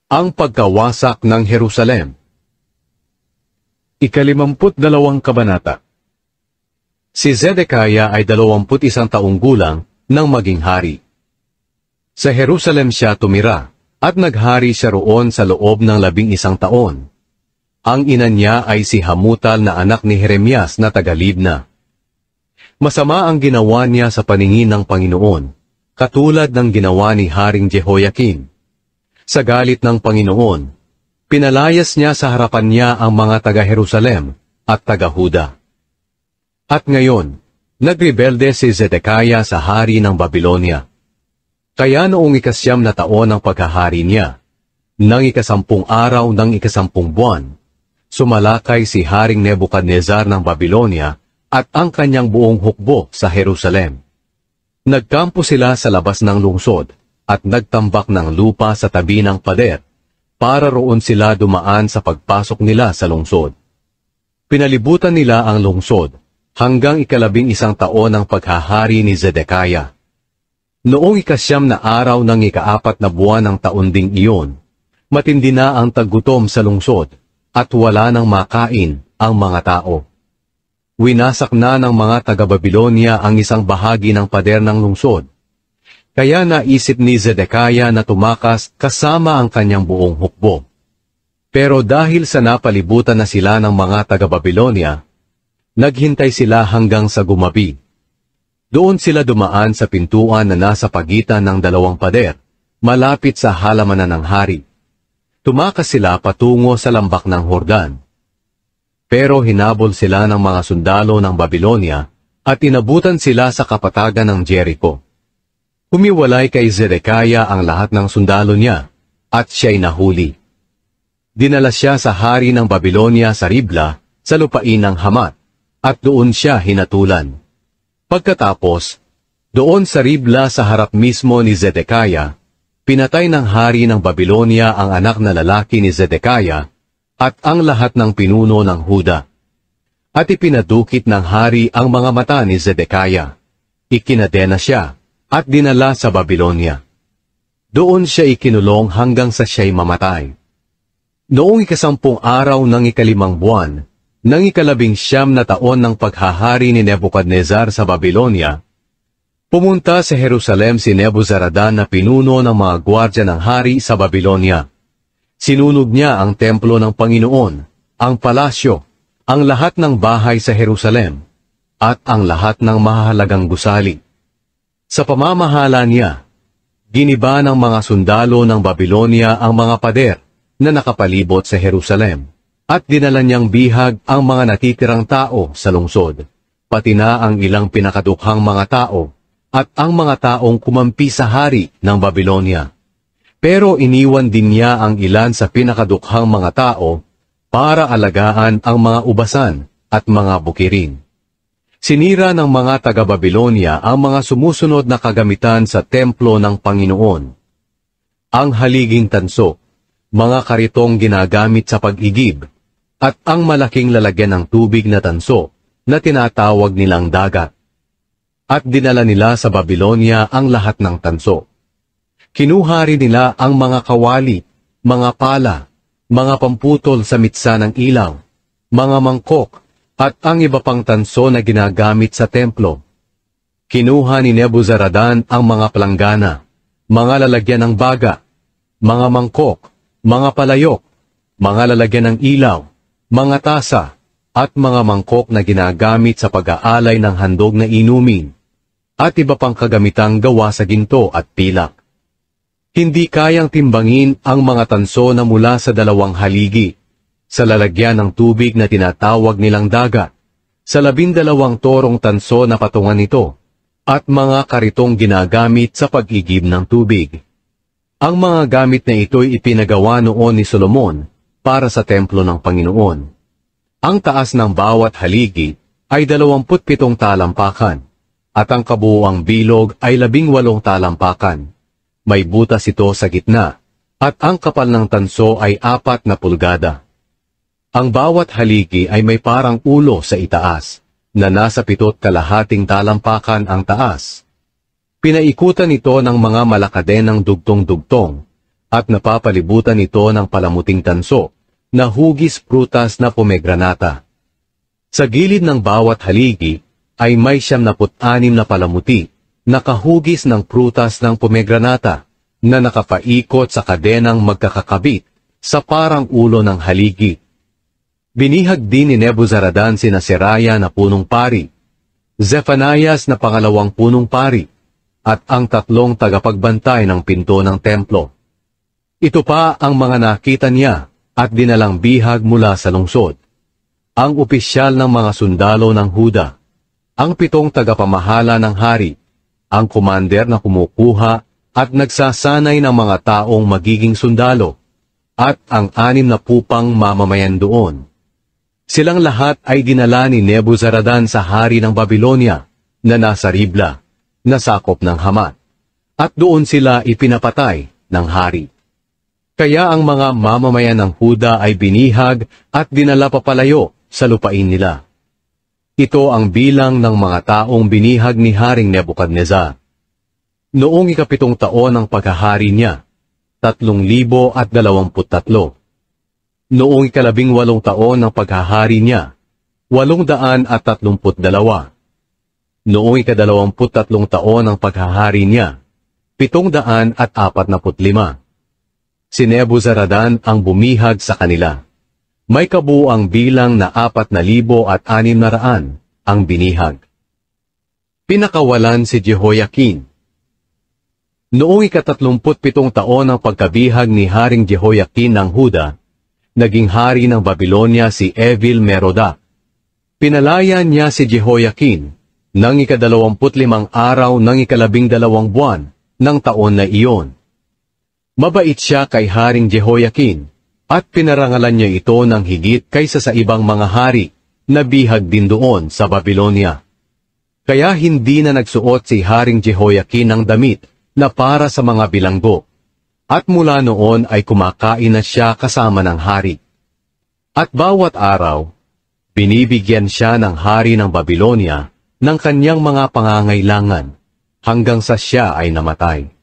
Ang pagkawasak ng Jerusalem. Ika-52 kabanata. Si Zedekiah ay 21 taong gulang nang maging hari. Sa Jerusalem siya tumira, at naghari siya roon sa loob ng 11 taon. Ang ina niya ay si Hamutal na anak ni Jeremias na taga-Libna. Masama ang ginawa niya sa paningin ng Panginoon, katulad ng ginawa ni Haring Jehoiakim. Sa galit ng Panginoon, pinalayas niya sa harapan niya ang mga taga-Jerusalem at taga-Huda. At ngayon, nagrebelde si Zedekiah sa hari ng Babylonia. Kaya noong 9 na taon ng paghahari niya, nang 10 araw ng 10 buwan, sumalakay si Haring Nebukadnezar ng Babylonia at ang kanyang buong hukbo sa Jerusalem. Nagkampo sila sa labas ng lungsod at nagtambak ng lupa sa tabi ng pader, para roon sila dumaan sa pagpasok nila sa lungsod. Pinalibutan nila ang lungsod hanggang 11 taon ng paghahari ni Zedekiah. Noong 9 na araw ng 4 na buwan ng taon ding iyon, matindi na ang taggutom sa lungsod at wala nang makain ang mga tao. Winasak na ng mga taga-Babylonia ang isang bahagi ng pader ng lungsod. Kaya naisip ni Zedekiah na tumakas kasama ang kanyang buong hukbo. Pero dahil sa napalibutan na sila ng mga taga-Babylonia, naghintay sila hanggang sa gumabi. Doon sila dumaan sa pintuan na nasa pagitan ng 2 pader, malapit sa halamanan ng hari. Tumakas sila patungo sa lambak ng Hordan. Pero hinabol sila ng mga sundalo ng Babylonia at inabutan sila sa kapatagan ng Jericho. Humiwalay kay Zedekiah ang lahat ng sundalo niya, at siya'y nahuli. Dinala siya sa hari ng Babylonia sa Ribla, sa lupain ng Hamat, at doon siya hinatulan. Pagkatapos, doon sa Ribla sa harap mismo ni Zedekiah, pinatay ng hari ng Babylonia ang anak na lalaki ni Zedekiah, at ang lahat ng pinuno ng Huda. At ipinadukit ng hari ang mga mata ni Zedekiah. Ikinadena siya, at dinala sa Babylonia. Doon siya ikinulong hanggang sa siya'y mamatay. Noong 10 araw ng 5 buwan, ng 11 na taon ng paghahari ni Nebukadnezar sa Babylonia, pumunta sa Jerusalem si Nebuzaradan na pinuno ng mga gwardya ng hari sa Babylonia. Sinunog niya ang templo ng Panginoon, ang palasyo, ang lahat ng bahay sa Jerusalem, at ang lahat ng mahahalagang gusali. Sa pamamahala niya, giniba ng mga sundalo ng Babylonia ang mga pader na nakapalibot sa Jerusalem, at dinala niyang bihag ang mga natitirang tao sa lungsod, pati na ang ilang pinakadukhang mga tao, at ang mga taong kumampi sa hari ng Babylonia. Pero iniwan din niya ang ilan sa pinakadukhang mga tao para alagaan ang mga ubasan at mga bukirin. Sinira ng mga taga-Babylonia ang mga sumusunod na kagamitan sa templo ng Panginoon. Ang haliging tanso, mga karitong ginagamit sa pag-igib, at ang malaking lalagyan ng tubig na tanso na tinatawag nilang dagat. At dinala nila sa Babylonia ang lahat ng tanso. Kinuha rin nila ang mga kawali, mga pala, mga pamputol sa mitsa ng ilaw, mga mangkok, at ang iba pang tanso na ginagamit sa templo. Kinuha ni Nebuzaradan ang mga palanggana, mga lalagyan ng baga, mga mangkok, mga palayok, mga lalagyan ng ilaw, mga tasa, at mga mangkok na ginagamit sa pag-aalay ng handog na inumin, at iba pang kagamitang gawa sa ginto at pilak. Hindi kayang timbangin ang mga tanso na mula sa 2 haligi, sa lalagyan ng tubig na tinatawag nilang dagat, sa 12 torong tanso na patungan nito, at mga karitong ginagamit sa pag-igib ng tubig. Ang mga gamit na ito'y ipinagawa noon ni Solomon para sa templo ng Panginoon. Ang taas ng bawat haligi ay 27 talampakan, at ang kabuuang bilog ay 18 talampakan. May butas ito sa gitna, at ang kapal ng tanso ay 4 na pulgada. Ang bawat haligi ay may parang ulo sa itaas, na nasa 7.5 talampakan ang taas. Pinaikutan ito ng mga malakaden ng dugtong-dugtong, at napapalibutan ito ng palamuting tanso na hugis prutas na pomegranata. Sa gilid ng bawat haligi ay may 76 na palamuti na kahugis ng prutas ng pomegranata na nakapaikot sa kadenang magkakakabit sa parang ulo ng haligi. Binihag din ni Nebuzaradan sina Seraya na punong pari, Zephanias na pangalawang punong pari, at ang 3 tagapagbantay ng pinto ng templo. Ito pa ang mga nakita niya at dinalang bihag mula sa lungsod. Ang opisyal ng mga sundalo ng Huda, ang 7 tagapamahala ng hari, ang komander na kumukuha at nagsasanay ng mga taong magiging sundalo, at ang 6 na pupang mamamayan doon. Silang lahat ay dinala ni Nebuzaradan sa hari ng Babylonia na nasa Ribla, na sakop ng Hamat, at doon sila ipinapatay ng hari. Kaya ang mga mamamayan ng Huda ay binihag at dinala papalayo sa lupain nila. Ito ang bilang ng mga taong binihag ni Haring Nebukadnezar. Noong ika-7 taon ng paghahari niya, 3,023. Noong ika-18 taon ng paghahari niya, 832. Noong ika-23 taon ng paghahari niya, 745. Si Nebuzaradan ang bumihag sa kanila. May kabuuang bilang na 4,600 ang binihag. Pinakawalan si Jehoiakin. Noong ika-37 taon ng pagkabihag ni Haring Jehoiakin ng Huda, naging hari ng Babylonia si Evil-Merodach. Pinalayan niya si Jehoiakin ng ika-25 araw ng ika-12 buwan ng taon na iyon. Mabait siya kay Haring Jehoiakin at pinarangalan niya ito ng higit kaysa sa ibang mga hari na bihag din doon sa Babylonia. Kaya hindi na nagsuot si Haring Jehoiakin ng damit na para sa mga bilanggo, at mula noon ay kumakain na siya kasama ng hari. At bawat araw, binibigyan siya ng hari ng Babylonia ng kanyang mga pangangailangan hanggang sa siya ay namatay.